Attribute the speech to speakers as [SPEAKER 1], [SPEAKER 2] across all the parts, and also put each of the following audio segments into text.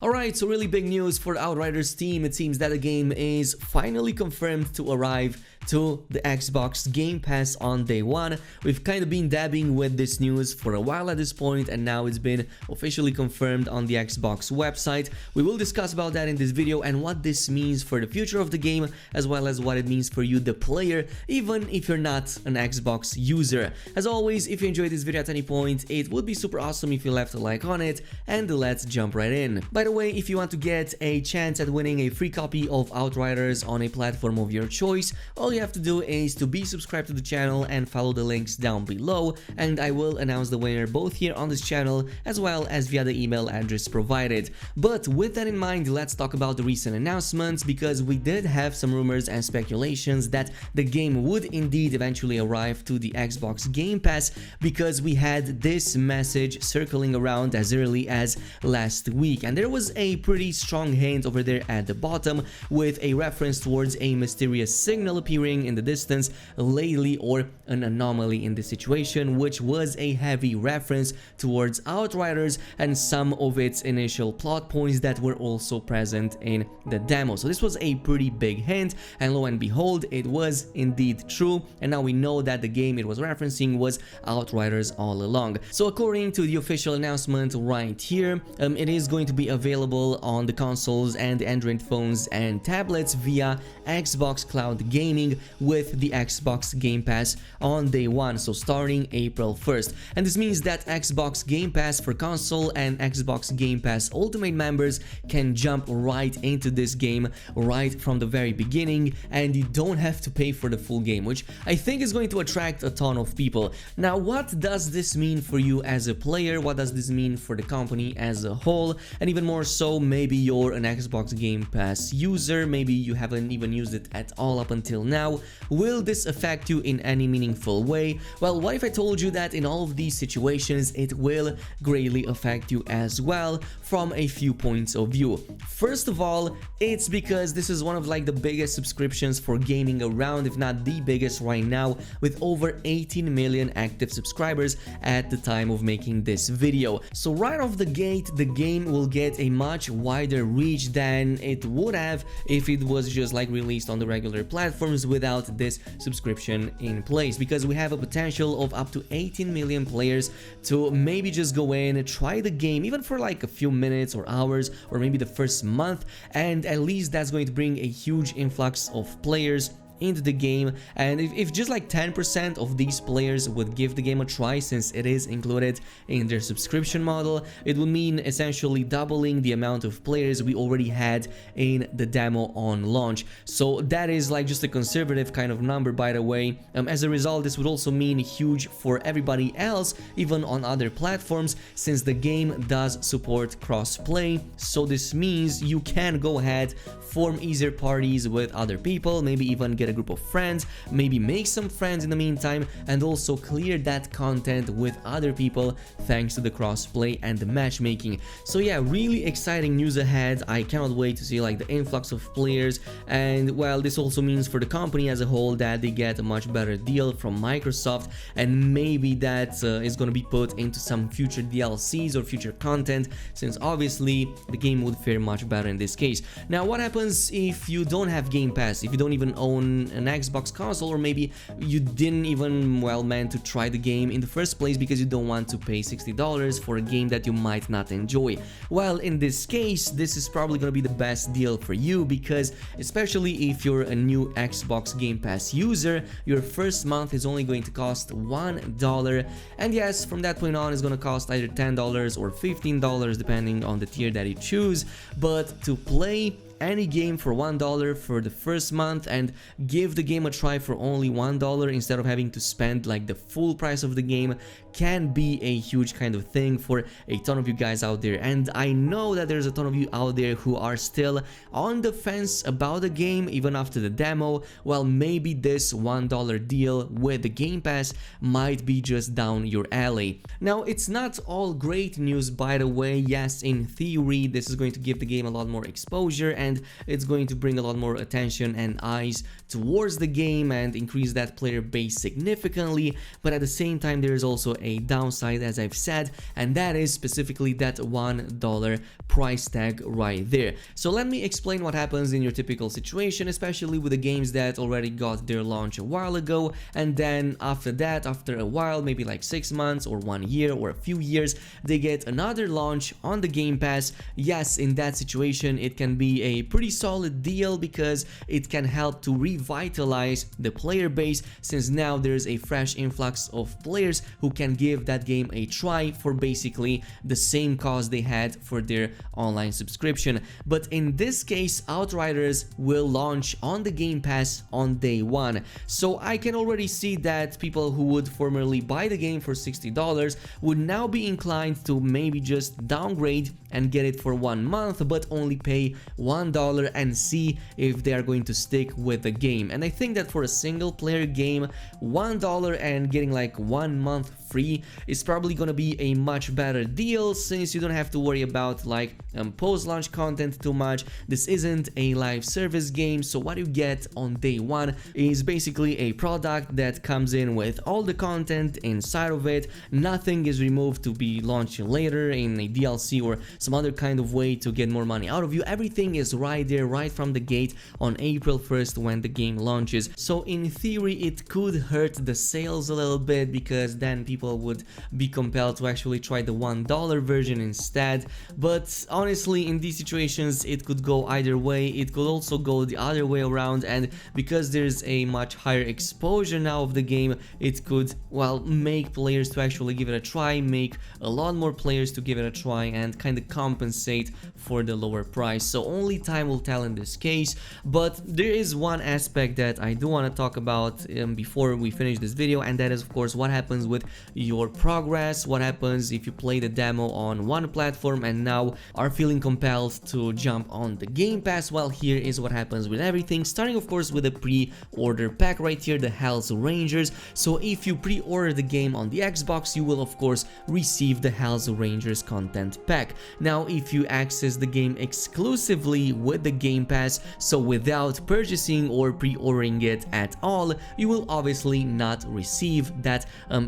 [SPEAKER 1] Alright, so really big news for Outriders team. It seems that the game is finally confirmed to arrive to the Xbox Game Pass on day one. We've kind of been dabbing with this news for a while at this point, and now it's been officially confirmed on the Xbox website. We will discuss about that in this video and what this means for the future of the game, as well as what it means for you, the player, even if you're not an Xbox user. As always, if you enjoyed this video at any point, it would be super awesome if you left a like on it, and let's jump right in. By the way, if you want to get a chance at winning a free copy of Outriders on a platform of your choice, all you have to do is to be subscribed to the channel and follow the links down below, and I will announce the winner both here on this channel as well as via the email address provided. But with that in mind, let's talk about the recent announcements, because we did have some rumors and speculations that the game would indeed eventually arrive to the Xbox Game Pass, because we had this message circling around as early as last week, and there was a pretty strong hint over there at the bottom with a reference towards a mysterious signal appearing in the distance lately, or an anomaly in the situation, which was a heavy reference towards Outriders and some of its initial plot points that were also present in the demo. So this was a pretty big hint, and lo and behold, it was indeed true, and now we know that the game it was referencing was Outriders all along. So according to the official announcement right here, it is going to be available on the consoles and Android phones and tablets via Xbox Cloud Gaming with the Xbox Game Pass on day one, so starting April 1st. And this means that Xbox Game Pass for console and Xbox Game Pass Ultimate members can jump right into this game right from the very beginning, and you don't have to pay for the full game, which I think is going to attract a ton of people. Now, what does this mean for you as a player? What does this mean for the company as a whole? And even more so, maybe you're an Xbox Game Pass user, maybe you haven't even used it at all up until now. Will this affect you in any meaningful way? Well, what if I told you that in all of these situations it will greatly affect you as well from a few points of view? First of all, it's because this is one of the biggest subscriptions for gaming around, if not the biggest right now, with over 18 million active subscribers at the time of making this video. So right off the gate, the game will get a much wider reach than it would have if it was just released on the regular platforms without this subscription in place, because we have a potential of up to 18 million players to maybe just go in, try the game even for a few minutes or hours, or maybe the first month, and at least that's going to bring a huge influx of players into the game. And if just 10% of these players would give the game a try, since it is included in their subscription model, it would mean essentially doubling the amount of players we already had in the demo on launch. So that is just a conservative kind of number, by the way. As a result, this would also mean huge for everybody else, even on other platforms, since the game does support cross-play. So this means you can go ahead, form easier parties with other people, maybe even get a group of friends, maybe make some friends in the meantime, and also clear that content with other people thanks to the crossplay and the matchmaking. So yeah, really exciting news ahead. I cannot wait to see the influx of players, and well, this also means for the company as a whole that they get a much better deal from Microsoft, and maybe that is going to be put into some future DLCs or future content, since obviously the game would fare much better in this case. Now, what happens if you don't have Game Pass, if you don't even own an Xbox console, or maybe you didn't even meant to try the game in the first place because you don't want to pay $60 for a game that you might not enjoy? Well, in this case, this is probably gonna be the best deal for you, because especially if you're a new Xbox Game Pass user, your first month is only going to cost $1, and yes, from that point on it's gonna cost either $10 or $15 depending on the tier that you choose. But to play any game for $1 for the first month and give the game a try for only $1 instead of having to spend the full price of the game can be a huge kind of thing for a ton of you guys out there. And I know that there's a ton of you out there who are still on the fence about the game even after the demo. Well, maybe this $1 deal with the Game Pass might be just down your alley. Now, it's not all great news, by the way. Yes, in theory this is going to give the game a lot more exposure, and and it's going to bring a lot more attention and eyes towards the game and increase that player base significantly. But at the same time, there is also a downside, as I've said, and that is specifically that $1 price tag right there. So let me explain what happens in your typical situation, especially with the games that already got their launch a while ago, and then after that, after a while, maybe like 6 months or 1 year or a few years, they get another launch on the Game Pass. Yes, in that situation, it can be a pretty solid deal because it can help to revitalize the player base, since now there's a fresh influx of players who can give that game a try for basically the same cost they had for their online subscription. But in this case, Outriders will launch on the Game Pass on day one. So I can already see that people who would formerly buy the game for $60 would now be inclined to maybe just downgrade and get it for 1 month, but only pay $1 and see if they are going to stick with the game. And I think that for a single player game, $1 and getting like 1 month free is probably gonna be a much better deal, since you don't have to worry about like post-launch content too much. This isn't a live service game, so what you get on day one is basically a product that comes in with all the content inside of it. Nothing is removed to be launched later in a DLC or some other kind of way to get more money out of you. Everything is right there, right from the gate on April 1st when the game launches. So in theory, it could hurt the sales a little bit, because then people would be compelled to actually try the $1 version instead. But honestly, in these situations, it could go either way. It could also go the other way around, and because there's a much higher exposure now of the game, it could, well, make players to actually give it a try, make a lot more players to give it a try, and kind of compensate for the lower price. So only time will tell in this case. But there is one aspect that I do want to talk about before we finish this video, and that is of course what happens with your progress. What happens if you play the demo on one platform and now are feeling compelled to jump on the Game Pass? Well, here is what happens with everything, starting of course with the pre-order pack right here, the KhrazeRangers. So if you pre-order the game on the Xbox, you will of course receive the KhrazeRangers content pack. Now if you access the game exclusively with the Game Pass, so without purchasing or pre-ordering it at all, you will obviously not receive that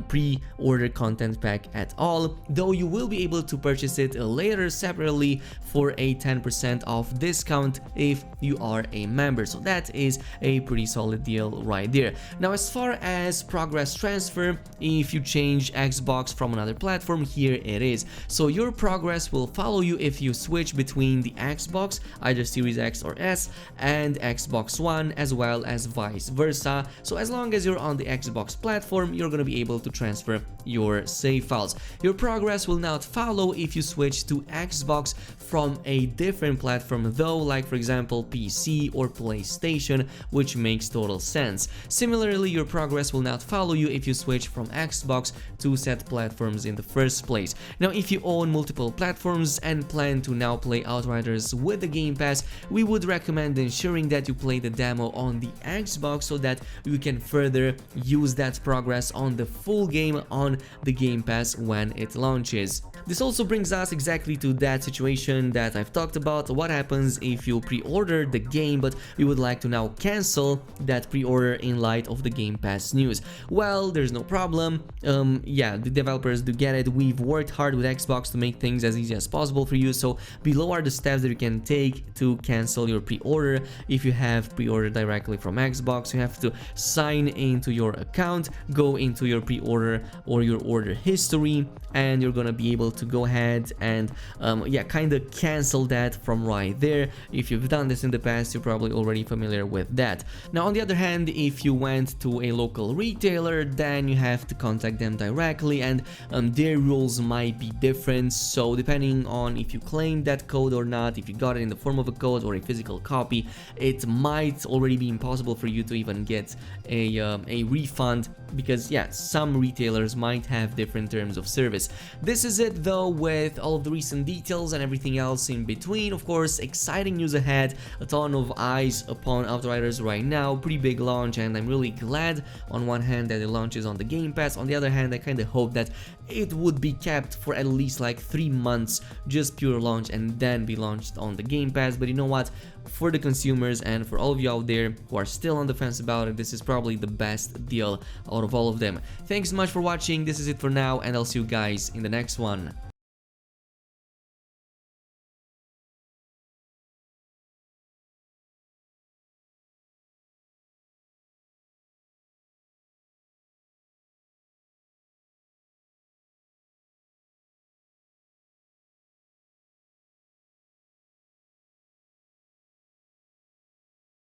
[SPEAKER 1] pre-order content pack at all, though you will be able to purchase it later separately for a 10% off discount if you are a member. So that is a pretty solid deal right there. Now as far as progress transfer, if you change Xbox from another platform, here it is. So your progress will follow you if you switch between the Xbox, either Series X or S, and Xbox One, as well as vice versa. So as long as you're on the Xbox platform, you're gonna be able to transfer your save files. Your progress will not follow if you switch to Xbox from a different platform though, like for example PC or PlayStation, which makes total sense. Similarly, your progress will not follow you if you switch from Xbox to said platforms in the first place. Now if you own multiple platforms and plan to now play Outriders with the Game Pass, we would recommend ensuring that you play the demo on the Xbox so that you can further use that progress on the full game on the Game Pass when it launches. This also brings us exactly to that situation that I've talked about. What happens if you pre-order the game but you would like to now cancel that pre-order in light of the Game Pass news? Well, there's no problem. Yeah, the developers do get it. We've worked hard with Xbox to make things as easy as possible for you, so below are the steps that you can take to cancel your pre-order. If you have pre-ordered directly from Xbox, you have to sign into your account, go into your pre-order or your order history, and you're gonna be able to go ahead and yeah, kind of cancel that from right there. If you've done this in the past, you're probably already familiar with that. Now on the other hand, if you went to a local retailer, then you have to contact them directly, and their rules might be different. So depending on if you claimed that code or not, if you got it in the form of a code or a physical copy, it might already be impossible for you to even get a refund, because yeah, some retailers consumers might have different terms of service. This is it though with all of the recent details and everything else in between. Of course, exciting news ahead, a ton of eyes upon Outriders right now, pretty big launch, and I'm really glad on one hand that it launches on the Game Pass. On the other hand, I kind of hope that it would be kept for at least like 3 months, just pure launch, and then be launched on the Game Pass. But you know what, for the consumers and for all of you out there who are still on the fence about it, this is probably the best deal out of all of them. Thanks so much for watching. This is it for now, and I'll see you guys in the next one.